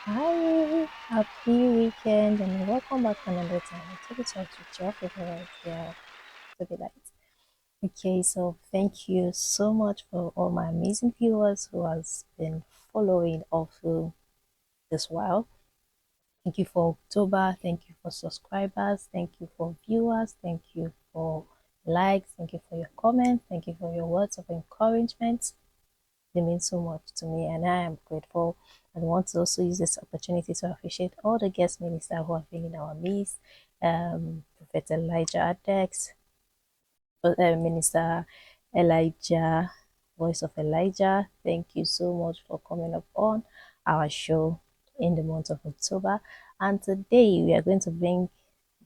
Hi, happy weekend, and welcome back another time on Toby Talks with your favorite girl, Toby Light. Okay, so thank you so much for all my amazing viewers who has been following all through this while. Thank you for October. Thank you for subscribers. Thank you for viewers. Thank you for likes. Thank you for your comments. Thank you for your words of encouragement. They mean so much to me, and I am grateful. And want to also use this opportunity to appreciate all the guest ministers who have been in our midst. Prophet Elijah Adex, Minister Elijah, Voice of Elijah. Thank you so much for coming up on our show in the month of October. And today we are going to bring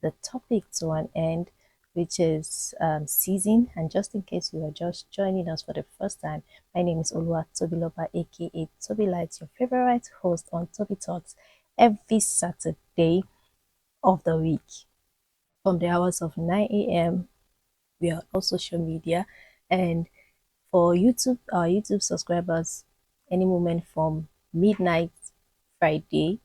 the topic to an end, which is season. And just in case you are just joining us for the first time, my name is Olua Tobiloba, aka Toby Lights, your favorite host on Toby Talks every Saturday of the week from the hours of 9 a.m. We are on social media, and for YouTube, our YouTube subscribers, any moment from midnight Friday,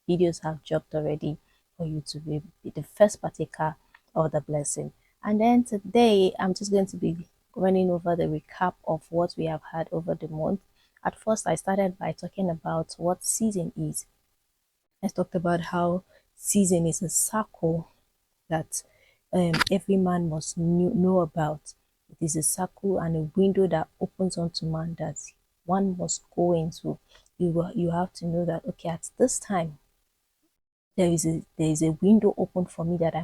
videos have dropped already for you to be the first partaker of the blessing. And then today, I'm just going to be running over the recap of what we have had over the month. At first, I started by talking about what season is. I talked about how season is a circle that every man must know about. It is a circle and a window that opens onto man that one must go into. You have to know that, okay, at this time there is a window open for me that I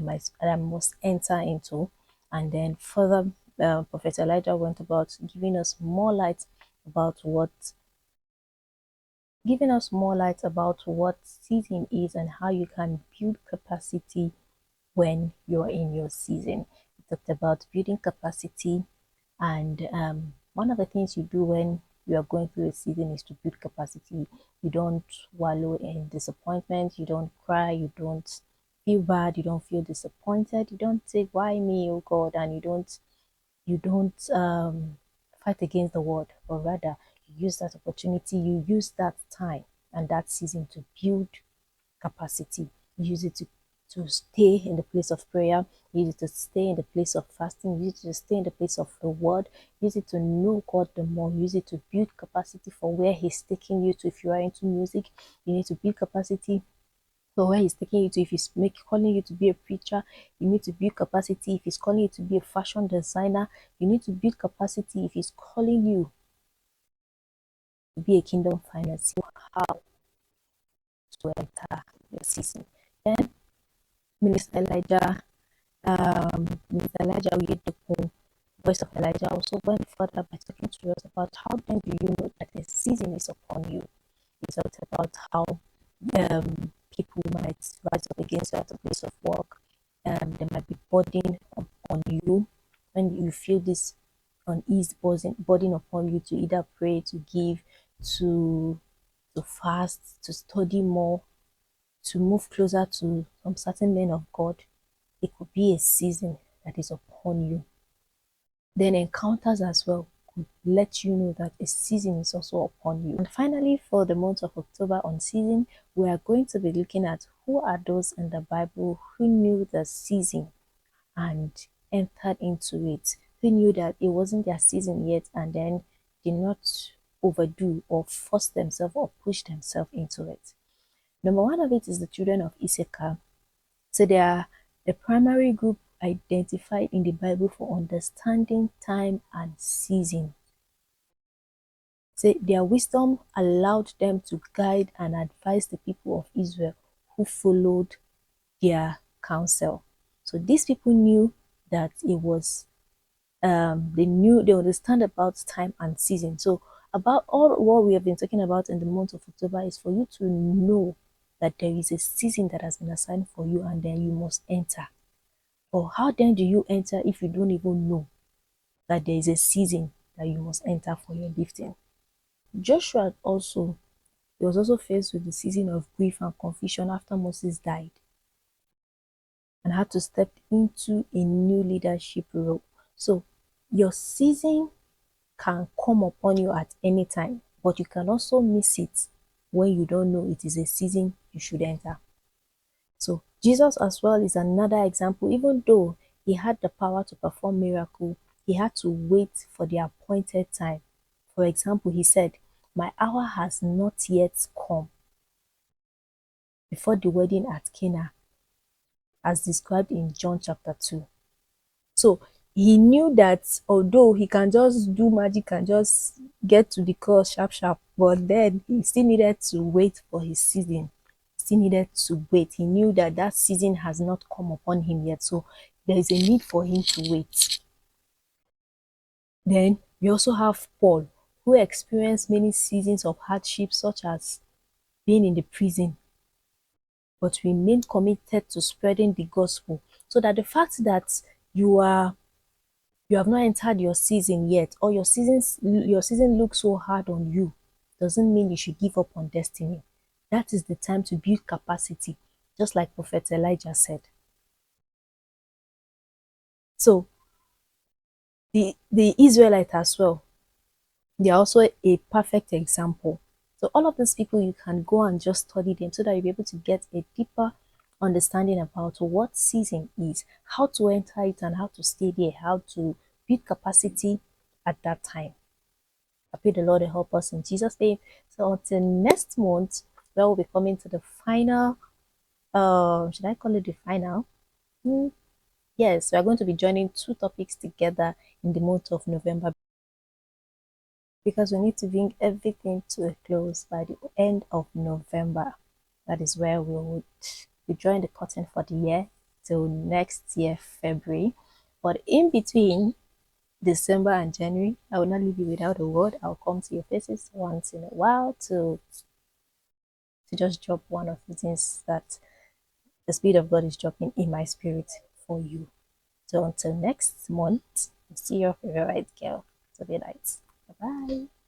must enter into. And then further, Prophet Elijah went about about what giving us more light about what season is and how you can build capacity when you're in your season. We talked about building capacity, and one of the things you do when you are going through a season is to build capacity. You don't wallow in disappointment, you don't cry, you don't feel bad, you don't feel disappointed, you don't say, why me, oh God, and you don't fight against the word, but rather you use that opportunity, you use that time and that season to build capacity. Use it to stay in the place of prayer, use it to stay in the place of fasting, use it to stay in the place of the word, use it to know God the more, use it to build capacity for where He's taking you to. If you are into music, you need to build capacity for where He's taking you to. If He's calling you to be a preacher, you need to build capacity. If He's calling you to be a fashion designer, you need to build capacity. If He's calling you to be a kingdom finance, how to enter your season. Then Minister Elijah Minister Elijah Oyedepo, Voice of Elijah, also went further by talking to us about how then do you know that the season is upon you. He talked about how people might rise up against you at the place of work. There might be burden on you when you feel this unease burden upon you to either pray, to give, to fast, to study more, to move closer to some certain men of God. It could be a season that is upon you. Then encounters as well could let you know that a season is also upon you. And finally, for the month of October on season, we are going to be looking at who are those in the Bible who knew the season and entered into it, who knew that it wasn't their season yet and then did not overdo or force themselves or push themselves into it. Number one of it is the children of Issachar. So they are the primary group identified in the Bible for understanding time and season. So their wisdom allowed them to guide and advise the people of Israel who followed their counsel. So these people knew that it was they understand about time and season. So about all what we have been talking about in the month of October is for you to know that there is a season that has been assigned for you and then you must enter. Or how then do you enter if you don't even know that there is a season that you must enter for your lifting? Joshua also he was also faced with the season of grief and confusion after Moses died and had to step into a new leadership role. So your season can come upon you at any time, but you can also miss it when you don't know it is a season you should enter. So Jesus as well is another example. Even though he had the power to perform miracle, he had to wait for the appointed time. For example, he said, "My hour has not yet come," before the wedding at Cana, as described in John chapter 2. So he knew that although he can just do magic and just get to the cross sharp sharp, but then he still needed to wait for his season. Still needed to wait. He knew that that season has not come upon him yet. So there is a need for him to wait. Then we also have Paul, who experienced many seasons of hardship, such as being in the prison, but remained committed to spreading the gospel. So that the fact that you are you have not entered your season yet, or your season looks so hard on you, doesn't mean you should give up on destiny. That is the time to build capacity, just like Prophet Elijah said. So the Israelite as well, they are also a perfect example. So all of these people, you can go and just study them so that you'll be able to get a deeper understanding about what season is, how to enter it and how to stay there, how to build capacity at that time. I pray the Lord to help us in Jesus' name. So until next month, where we'll be coming to the final, should I call it the final? Hmm, yes, we are going to be joining two topics together in the month of November, because we need to bring everything to a close by the end of November. That is where we would be drawing the curtain for the year till next year, February. But in between December and January, I will not leave you without a word. I'll come to your faces once in a while to just drop one of the things that the Spirit of God is dropping in my spirit for you. So until next month, see your favorite girl. So be nice. Bye bye.